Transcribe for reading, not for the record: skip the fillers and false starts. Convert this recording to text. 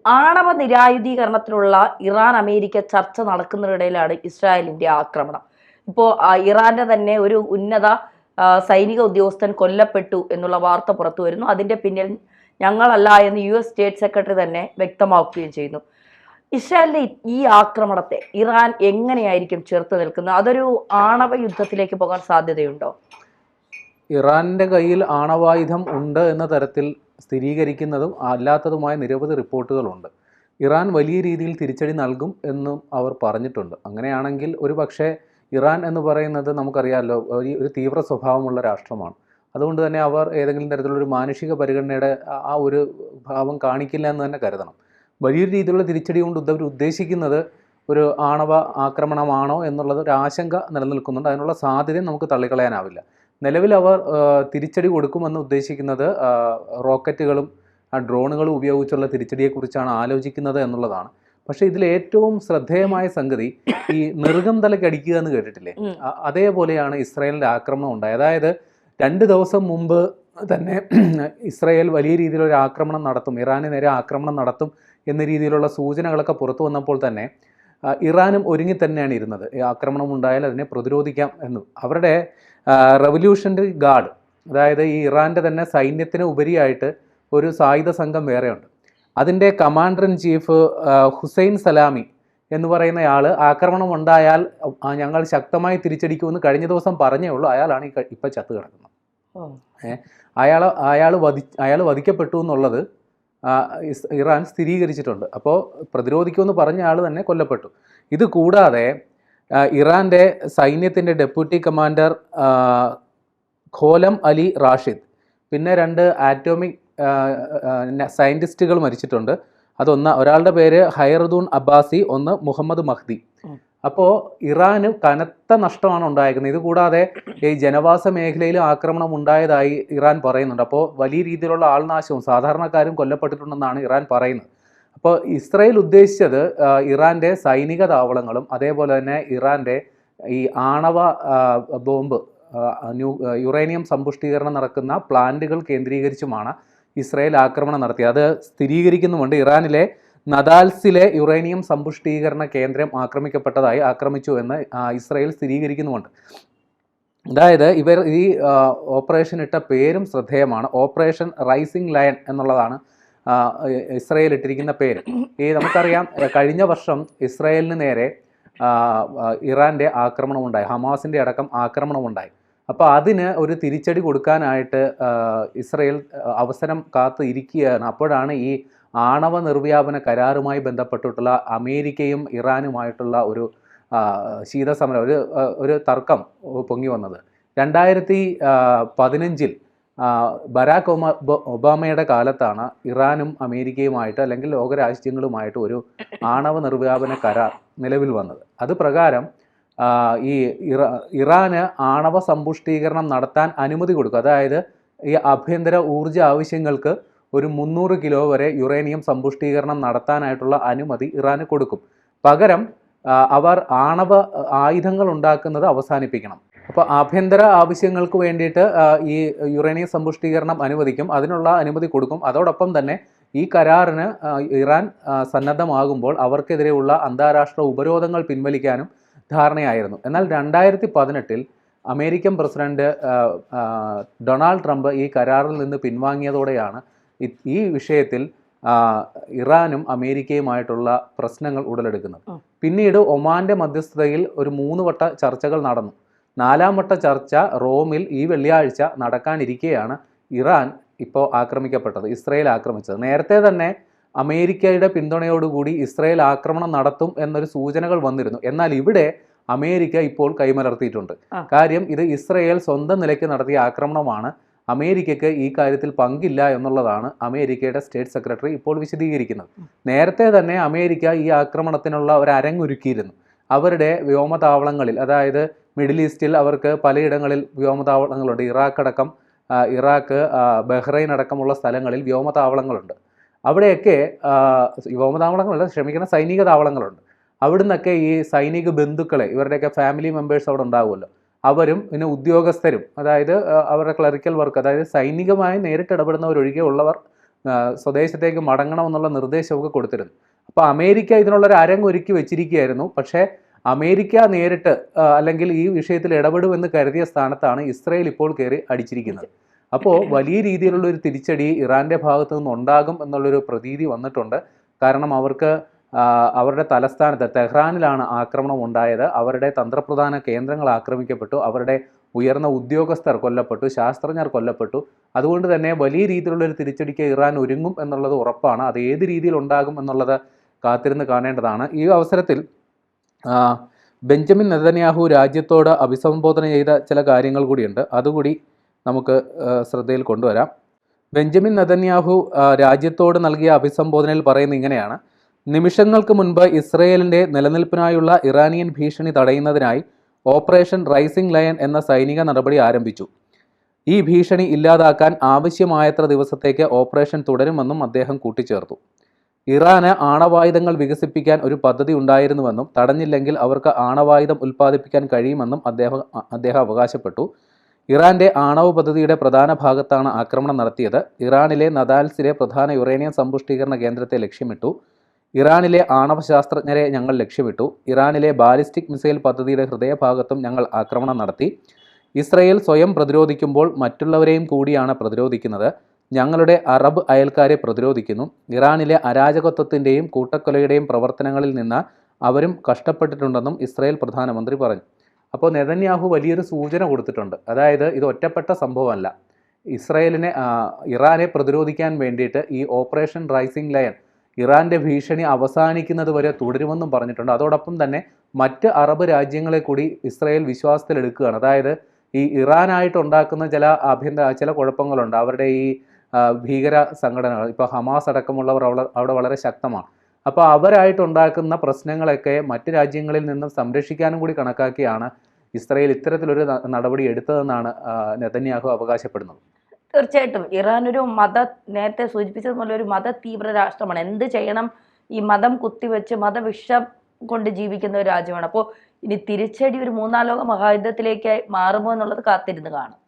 ആണവ നിരായുധീകരണത്തിനുള്ള Iran America ചർച്ച നടക്കുന്നതിനിടയിലാണ് ഇസ്രായേലിന്റെ ആക്രമണം. ഇപ്പോൾ ഇറാന്റെ തന്നെ ഒരു ഉന്നത സൈനിക ഉദ്യോഗസ്ഥൻ കൊല്ലപ്പെട്ടു എന്നുള്ള വാർത്ത പുറത്തു വരുന്നു. അതിന്റെ പിന്നിൽ ഞങ്ങളല്ല എന്ന് US സ്റ്റേറ്റ് സെക്രട്ടറി തന്നെ വ്യക്തമാക്കുകയും ചെയ്യുന്നു. ഇസ്രായേലിന്റെ ഈ ആക്രമണത്തെ ഇറാൻ എങ്ങനെയായിരിക്കും ചേർത്ത് നിൽക്കുന്നത്? അതൊരു ആണവ യുദ്ധത്തിലേക്ക് പോകാൻ സാധ്യതയുണ്ടോ? ഇറാന്റെ കയ്യിൽ ആണവായുധം ഉണ്ട് എന്ന തരത്തിൽ സ്ഥിരീകരിക്കുന്നതും അല്ലാത്തതുമായ നിരവധി റിപ്പോർട്ടുകളുണ്ട്. ഇറാൻ വലിയ രീതിയിൽ തിരിച്ചടി നൽകും എന്നും അവർ പറഞ്ഞിട്ടുണ്ട്. അങ്ങനെയാണെങ്കിൽ ഒരു പക്ഷേ ഇറാൻ എന്ന് പറയുന്നത് നമുക്കറിയാമല്ലോ, ഒരു തീവ്ര സ്വഭാവമുള്ള രാഷ്ട്രമാണ്. അതുകൊണ്ട് തന്നെ അവർ ഏതെങ്കിലും തരത്തിലുള്ളൊരു മാനുഷിക പരിഗണനയുടെ ആ ഒരു ഭാവം കാണിക്കില്ല എന്ന് തന്നെ കരുതണം. വലിയൊരു രീതിയിലുള്ള തിരിച്ചടി കൊണ്ട് അവർ ഉദ്ദേശിക്കുന്നത് ഒരു ആണവ ആക്രമണമാണോ എന്നുള്ളത് ഒരു ആശങ്ക നിലനിൽക്കുന്നുണ്ട്. അതിനുള്ള സാധ്യതയും നമുക്ക് തള്ളിക്കളയാനാവില്ല. നിലവിൽ അവർ തിരിച്ചടി കൊടുക്കുമെന്ന് ഉദ്ദേശിക്കുന്നത് റോക്കറ്റുകളും ഡ്രോണുകളും ഉപയോഗിച്ചുള്ള തിരിച്ചടിയെക്കുറിച്ചാണ് ആലോചിക്കുന്നത് എന്നുള്ളതാണ്. പക്ഷേ ഇതിൽ ഏറ്റവും ശ്രദ്ധേയമായ സംഗതി ഈ നെറുകം തലയ്ക്ക് അടിക്കുക എന്ന് കേട്ടിട്ടില്ലേ? അതേപോലെയാണ് ഇസ്രായേലിൻ്റെ ആക്രമണം ഉണ്ടായത്. അതായത് 2 ദിവസം മുമ്പ് തന്നെ ഇസ്രായേൽ വലിയ രീതിയിലൊരു ആക്രമണം നടത്തും, ഇറാന് നേരെ ആക്രമണം നടത്തും എന്ന രീതിയിലുള്ള സൂചനകളൊക്കെ പുറത്തു വന്നപ്പോൾ തന്നെ ഇറാനും ഒരുങ്ങി തന്നെയാണ് ഇരുന്നത്. ഈ ആക്രമണം ഉണ്ടായാൽ അതിനെ പ്രതിരോധിക്കാം എന്നും. അവരുടെ റവല്യൂഷണറി ഗാർഡ്, അതായത് ഈ ഇറാൻ്റെ തന്നെ സൈന്യത്തിന് ഉപരിയായിട്ട് ഒരു സായുധ സംഘം വേറെയുണ്ട്. അതിൻ്റെ commander in chief Hossein Salami എന്ന് പറയുന്നയാൾ ആക്രമണം ഉണ്ടായാൽ ഞങ്ങൾ ശക്തമായി തിരിച്ചടിക്കുമെന്ന് കഴിഞ്ഞ ദിവസം പറഞ്ഞേ ഉള്ളൂ. അയാളാണ് ഇപ്പം ചത്ത് കിടക്കുന്നത്. അയാൾ വധിക്കപ്പെട്ടു എന്നുള്ളത് ഇറാൻ സ്ഥിരീകരിച്ചിട്ടുണ്ട്. അപ്പോൾ പ്രതിരോധിക്കുമെന്ന് പറഞ്ഞ ആൾ തന്നെ കൊല്ലപ്പെട്ടു. ഇത് കൂടാതെ ഇറാൻ്റെ സൈന്യത്തിൻ്റെ ഡെപ്യൂട്ടി കമാൻഡർ ഖോലം അലി റാഷിദ്, പിന്നെ 2 ആറ്റോമിക് സയൻറ്റിസ്റ്റുകൾ മരിച്ചിട്ടുണ്ട്. ഒരാളുടെ പേര് ഹൈറദൂൺ അബ്ബാസി, ഒന്ന് മുഹമ്മദ് മഹ്ദി. അപ്പോൾ ഇറാന് കനത്ത നഷ്ടമാണ് ഉണ്ടായിരിക്കുന്നത്. ഇതുകൂടാതെ ഈ ജനവാസ മേഖലയിൽ ആക്രമണം ഉണ്ടായതായി ഇറാൻ പറയുന്നുണ്ട്. അപ്പോൾ വലിയ രീതിയിലുള്ള ആൾനാശവും സാധാരണക്കാരും കൊല്ലപ്പെട്ടിട്ടുണ്ടെന്നാണ് ഇറാൻ പറയുന്നത്. അപ്പോൾ ഇസ്രായേൽ ഉദ്ദേശിച്ചത് ഇറാൻ്റെ സൈനിക താവളങ്ങളും അതേപോലെ തന്നെ ഇറാൻ്റെ ഈ ആണവ ബോംബ് യുറേനിയം സമ്പുഷ്ടീകരണം നടക്കുന്ന പ്ലാന്റുകൾ കേന്ദ്രീകരിച്ചുമാണ് ഇസ്രായേൽ ആക്രമണം നടത്തിയത്. അത് സ്ഥിരീകരിക്കുന്നുമുണ്ട്. ഇറാനിലെ നദാൽസിലെ യുറേനിയം സമ്പുഷ്ടീകരണ കേന്ദ്രം ആക്രമിച്ചു എന്ന് ഇസ്രായേൽ സ്ഥിരീകരിക്കുന്നുമുണ്ട്. അതായത് ഇവർ ഈ ഓപ്പറേഷൻ ഇട്ട പേരും ശ്രദ്ധേയമാണ്. ഓപ്പറേഷൻ റൈസിംഗ് ലയൺ എന്നുള്ളതാണ് ഇസ്രായേൽ ഇട്ടിരിക്കുന്ന പേര്. നമുക്കറിയാം, കഴിഞ്ഞ വർഷം ഇസ്രായേലിന് നേരെ ഇറാൻ്റെ ആക്രമണമുണ്ടായി, ഹമാസിൻ്റെ അടക്കം ആക്രമണമുണ്ടായി. അപ്പോൾ അതിന് ഒരു തിരിച്ചടി കൊടുക്കാനായിട്ട് ഇസ്രായേൽ അവസരം കാത്ത് ഇരിക്കുകയാണ്. അപ്പോഴാണ് ഈ ആണവ നിർവ്യാപന കരാറുമായി ബന്ധപ്പെട്ടിട്ടുള്ള അമേരിക്കയും ഇറാനുമായിട്ടുള്ള ഒരു ശീതസമരം, ഒരു തർക്കം പൊങ്ങി വന്നത്. 2015 ബരാക് ഒബാമയുടെ കാലത്താണ് ഇറാനും അമേരിക്കയുമായിട്ട് അല്ലെങ്കിൽ ലോകരാജ്യങ്ങളുമായിട്ട് ഒരു ആണവ നിർവ്യാപന കരാർ നിലവിൽ വന്നത്. അത് പ്രകാരം ഈ ഇറാന് ആണവ സമ്പുഷ്ടീകരണം നടത്താൻ അനുമതി കൊടുക്കും. അതായത് ഈ ആഭ്യന്തര ഊർജ ആവശ്യങ്ങൾക്ക് ഒരു 300 കിലോ വരെ യുറേനിയം സമ്പുഷ്ടീകരണം നടത്താനായിട്ടുള്ള അനുമതി ഇറാന് കൊടുക്കും. പകരം അവർ ആണവ ആയുധങ്ങൾ ഉണ്ടാക്കുന്നത് അവസാനിപ്പിക്കണം. അപ്പോൾ ആഭ്യന്തര ആവശ്യങ്ങൾക്ക് വേണ്ടിയിട്ട് ഈ യുറേനിയം സമ്പുഷ്ടീകരണം അനുവദിക്കും, അതിനുള്ള അനുമതി കൊടുക്കും. അതോടൊപ്പം തന്നെ ഈ കരാറിന് ഇറാൻ സന്നദ്ധമാകുമ്പോൾ അവർക്കെതിരെയുള്ള അന്താരാഷ്ട്ര ഉപരോധങ്ങൾ പിൻവലിക്കാനും ധാരണയായിരുന്നു. എന്നാൽ 2018 അമേരിക്കൻ പ്രസിഡന്റ് ഡൊണാൾഡ് ട്രംപ് ഈ കരാറിൽ നിന്ന് പിൻവാങ്ങിയതോടെയാണ് ഈ വിഷയത്തിൽ ഇറാനും അമേരിക്കയുമായിട്ടുള്ള പ്രശ്നങ്ങൾ ഉടലെടുക്കുന്നത്. പിന്നീട് ഒമാന്റെ മധ്യസ്ഥതയിൽ ഒരു 3 വട്ട ചർച്ചകൾ നടന്നു. 4ാം വട്ട ചർച്ച റോമിൽ ഈ വെള്ളിയാഴ്ച നടക്കാനിരിക്കെയാണ് ഇറാൻ ഇപ്പോൾ ആക്രമിക്കപ്പെട്ടത്, ഇസ്രായേൽ ആക്രമിച്ചത്. നേരത്തെ തന്നെ അമേരിക്കയുടെ പിന്തുണയോടുകൂടി ഇസ്രായേൽ ആക്രമണം നടത്തും എന്നൊരു സൂചനകൾ വന്നിരുന്നു. എന്നാൽ ഇവിടെ അമേരിക്ക ഇപ്പോൾ കൈമലർത്തിയിട്ടുണ്ട്. കാര്യം, ഇത് ഇസ്രായേൽ സ്വന്തം നിലയ്ക്ക് നടത്തിയ ആക്രമണമാണ്, അമേരിക്കയ്ക്ക് ഈ കാര്യത്തിൽ പങ്കില്ല എന്നുള്ളതാണ് അമേരിക്കയുടെ സ്റ്റേറ്റ് സെക്രട്ടറി ഇപ്പോൾ വിശദീകരിക്കുന്നത്. നേരത്തെ തന്നെ അമേരിക്ക ഈ ആക്രമണത്തിനുള്ള ഒരു അരങ്ങൊരുക്കിയിരുന്നു. അവരുടെ വ്യോമതാവളങ്ങളിൽ, അതായത് മിഡിൽ ഈസ്റ്റിൽ അവർക്ക് പലയിടങ്ങളിൽ വ്യോമതാവളങ്ങളുണ്ട്. ഇറാഖ്, ബഹ്റൈൻ അടക്കമുള്ള സ്ഥലങ്ങളിൽ വ്യോമതാവളങ്ങളുണ്ട്. അവിടെയൊക്കെ സൈനിക താവളങ്ങളുണ്ട്. അവിടുന്നൊക്കെ ഈ സൈനിക ബന്ധുക്കളെ, ഇവരുടെയൊക്കെ ഫാമിലി മെമ്പേഴ്സ് അവിടെ ഉണ്ടാവുമല്ലോ, അവരും പിന്നെ ഉദ്യോഗസ്ഥരും, അതായത് അവരുടെ ക്ലറിക്കൽ വർക്ക്, അതായത് സൈനികമായി നേരിട്ട് ഇടപെടുന്നവരൊഴികെ ഉള്ളവർ സ്വദേശത്തേക്ക് മടങ്ങണമെന്നുള്ള നിർദ്ദേശമൊക്കെ കൊടുത്തിരുന്നു. അപ്പോൾ അമേരിക്ക ഇതിനുള്ളൊരു അരങ്ങൊരുക്കി വെച്ചിരിക്കുകയായിരുന്നു. പക്ഷേ അമേരിക്ക നേരിട്ട് അല്ലെങ്കിൽ ഈ വിഷയത്തിൽ ഇടപെടുമെന്ന് കരുതിയ സ്ഥാനത്താണ് ഇസ്രയേൽ ഇപ്പോൾ കയറി അടിച്ചിരിക്കുന്നത്. അപ്പോൾ വലിയ രീതിയിലുള്ള ഒരു തിരിച്ചടി ഇറാന്റെ ഭാഗത്തു നിന്നുണ്ടാകും എന്നുള്ളൊരു പ്രതീതി വന്നിട്ടുണ്ട്. കാരണം അവർക്ക് അവരുടെ തലസ്ഥാനത്ത് തെഹ്റാനിലാണ് ആക്രമണം ഉണ്ടായത്. അവരുടെ തന്ത്രപ്രധാന കേന്ദ്രങ്ങൾ ആക്രമിക്കപ്പെട്ടു, അവരുടെ ഉയർന്ന ഉദ്യോഗസ്ഥർ കൊല്ലപ്പെട്ടു, ശാസ്ത്രജ്ഞർ കൊല്ലപ്പെട്ടു. അതുകൊണ്ട് തന്നെ വലിയ രീതിയിലുള്ളൊരു തിരിച്ചടിക്ക് ഇറാൻ ഒരുങ്ങും എന്നുള്ളത് ഉറപ്പാണ്. അത് ഏത് രീതിയിൽ ഉണ്ടാകും എന്നുള്ളത് കാത്തിരുന്ന് കാണേണ്ടതാണ്. ഈ അവസരത്തിൽ ബെഞ്ചമിൻ നെതന്യാഹു രാജ്യത്തോട് അഭിസംബോധന ചെയ്ത ചില കാര്യങ്ങൾ കൂടിയുണ്ട്. അതുകൂടി നമുക്ക് ശ്രദ്ധയിൽ കൊണ്ടുവരാം. ബെഞ്ചമിൻ നെതന്യാഹു രാജ്യത്തോട് നൽകിയ അഭിസംബോധനയിൽ പറയുന്നത് ഇങ്ങനെയാണ്: നിമിഷങ്ങൾക്ക് മുൻപ് ഇസ്രയേലിൻ്റെ നിലനിൽപ്പിനായുള്ള ഇറാനിയൻ ഭീഷണി തടയുന്നതിനായി ഓപ്പറേഷൻ റൈസിംഗ് ലയൺ എന്ന സൈനിക നടപടി ആരംഭിച്ചു. ഈ ഭീഷണി ഇല്ലാതാക്കാൻ ആവശ്യമായത്ര ദിവസത്തേക്ക് ഓപ്പറേഷൻ തുടരുമെന്നും അദ്ദേഹം കൂട്ടിച്ചേർത്തു. ഇറാന് ആണവായുധങ്ങൾ വികസിപ്പിക്കാൻ ഒരു പദ്ധതി ഉണ്ടായിരുന്നുവെന്നും തടഞ്ഞില്ലെങ്കിൽ അവർക്ക് ആണവായുധം ഉൽപ്പാദിപ്പിക്കാൻ കഴിയുമെന്നും അദ്ദേഹം അവകാശപ്പെട്ടു. ഇറാന്റെ ആണവ പദ്ധതിയുടെ പ്രധാന ഭാഗത്താണ് ആക്രമണം നടത്തിയത്. ഇറാനിലെ നദാൽസിലെ പ്രധാന യുറേനിയം സമ്പുഷ്ടീകരണ കേന്ദ്രത്തെ ലക്ഷ്യമിട്ടു. ഇറാനിലെ ആണവ ശാസ്ത്രജ്ഞരെ ഞങ്ങൾ ലക്ഷ്യമിട്ടു. ഇറാനിലെ ബാലിസ്റ്റിക് മിസൈൽ പദ്ധതിയുടെ ഹൃദയഭാഗത്തും ഞങ്ങൾ ആക്രമണം നടത്തി. ഇസ്രയേൽ സ്വയം പ്രതിരോധിക്കുമ്പോൾ മറ്റുള്ളവരെയും കൂടിയാണ് പ്രതിരോധിക്കുന്നത്. ഞങ്ങളുടെ അറബ് അയൽക്കാരെ പ്രതിരോധിക്കുന്നു. ഇറാനിലെ അരാജകത്വത്തിൻ്റെയും കൂട്ടക്കൊലയുടെയും പ്രവർത്തനങ്ങളിൽ നിന്ന് അവരും കഷ്ടപ്പെട്ടിട്ടുണ്ടെന്നും ഇസ്രയേൽ പ്രധാനമന്ത്രി പറഞ്ഞു. അപ്പോൾ നെതന്യാഹു വലിയൊരു സൂചന കൊടുത്തിട്ടുണ്ട്. അതായത് ഇത് ഒറ്റപ്പെട്ട സംഭവമല്ല. ഇറാനെ പ്രതിരോധിക്കാൻ വേണ്ടിയിട്ട് ഈ ഓപ്പറേഷൻ റൈസിംഗ് ലയൺ ഇറാന്റെ ഭീഷണി അവസാനിക്കുന്നത് വരെ തുടരുമെന്നും പറഞ്ഞിട്ടുണ്ട്. അതോടൊപ്പം തന്നെ മറ്റ് അറബ് രാജ്യങ്ങളെ കൂടി ഇസ്രയേൽ വിശ്വാസത്തിലെടുക്കുകയാണ്. അതായത് ഈ ഇറാനായിട്ടുണ്ടാക്കുന്ന ചില കുഴപ്പങ്ങളുണ്ട്. അവരുടെ ഈ ഭീകര സംഘടനകൾ, ഇപ്പോൾ ഹമാസ് അടക്കമുള്ളവർ അവിടെ വളരെ ശക്തമാണ്. അപ്പോൾ അവരായിട്ടുണ്ടാക്കുന്ന പ്രശ്നങ്ങളൊക്കെ മറ്റ് രാജ്യങ്ങളിൽ നിന്നും സംരക്ഷിക്കാനും കൂടി കണക്കാക്കിയാണ് ഇസ്രയേൽ ഇത്തരത്തിലൊരു നടപടി എടുത്തതെന്നാണ് നെതന്യാഹു അവകാശപ്പെടുന്നത്. തീർച്ചയായിട്ടും ഇറാൻ ഒരു നേരത്തെ സൂചിപ്പിച്ചതുപോലെ ഒരു മത തീവ്ര രാഷ്ട്രമാണ്. എന്ത് ചെയ്യണം ഈ മതം കുത്തിവെച്ച് മതവിഷം കൊണ്ട് ജീവിക്കുന്ന ഒരു രാജ്യമാണ്. അപ്പോൾ ഇനി തിരിച്ചടി ഒരു മൂന്നാം ലോക മഹായുദ്ധത്തിലേക്ക് മാറുമോ എന്നുള്ളത് കാത്തിരുന്ന് കാണും.